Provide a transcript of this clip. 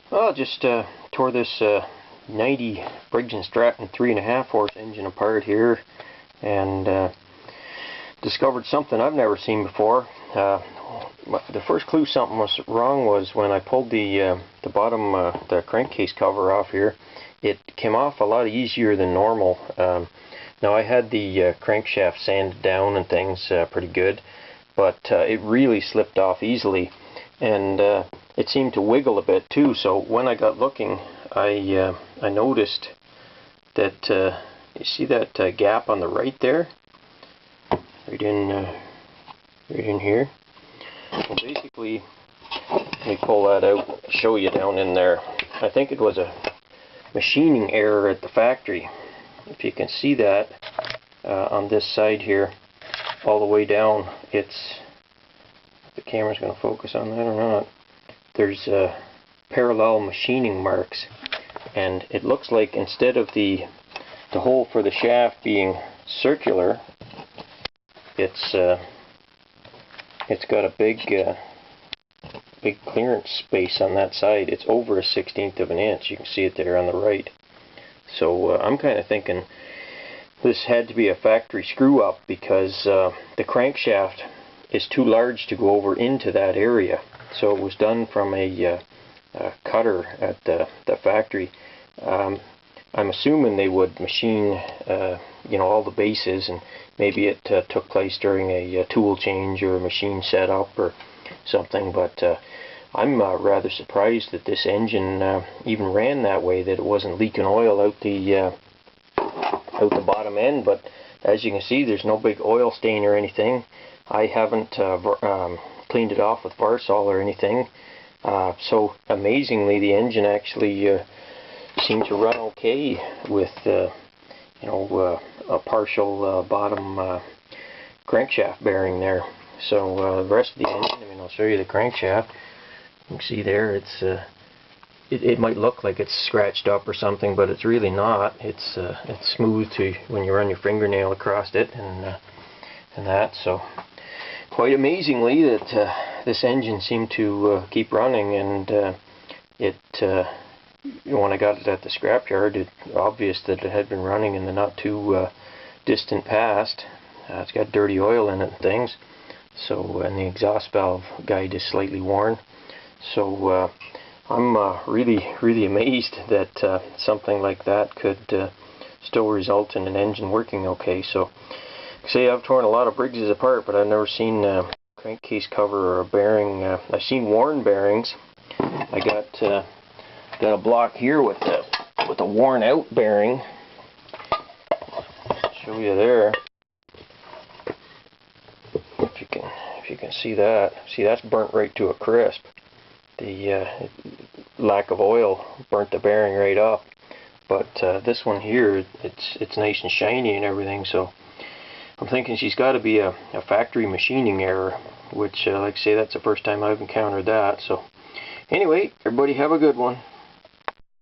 Well, just tore this 90 Briggs & Stratton 3.5 horse engine apart here, and discovered something I've never seen before. The first clue something was wrong was when I pulled the bottom, the crankcase cover off here. It came off a lot easier than normal. Now I had the crankshaft sanded down and things pretty good, but it really slipped off easily, and it seemed to wiggle a bit too. So when I got looking, I noticed that you see that gap on the right there, right in here. Well, basically, let me pull that out, show you down in there. I think it was a machining error at the factory. If you can see that on this side here, all the way down, it's, the camera's going to focus on that or not, there's parallel machining marks, and it looks like instead of the hole for the shaft being circular, it's got a big clearance space on that side. It's over 1/16 of an inch. You can see it there on the right. So I'm kind of thinking this had to be a factory screw up, because the crankshaft is too large to go over into that area. So it was done from a cutter at the factory. I'm assuming they would machine all the bases, and maybe it took place during a tool change or a machine setup or something, but I'm rather surprised that this engine even ran that way, that it wasn't leaking oil out the bottom end. But as you can see, there's no big oil stain or anything. I haven't cleaned it off with Varsol or anything, so amazingly the engine actually seemed to run okay with a partial bottom crankshaft bearing there. So the rest of the engine, I mean, I'll show you the crankshaft. You can see there, it's it might look like it's scratched up or something, but it's really not. It's smooth to when you run your fingernail across it and that. So quite amazingly that this engine seemed to keep running, and when I got it at the scrapyard, it's obvious that it had been running in the not too distant past. It's got dirty oil in it and things. So, and the exhaust valve guide is slightly worn. So I'm really amazed that something like that could still result in an engine working okay. So, say I've torn a lot of Briggses apart, but I've never seen a crankcase cover or a bearing. I've seen worn bearings. I got a block here with a worn out bearing. I'll show you there. If you can see that. See, that's burnt right to a crisp. The lack of oil burnt the bearing right up. But this one here, it's nice and shiny and everything. So I'm thinking she's got to be a factory machining error, which, like I say, that's the first time I've encountered that. So anyway, everybody have a good one.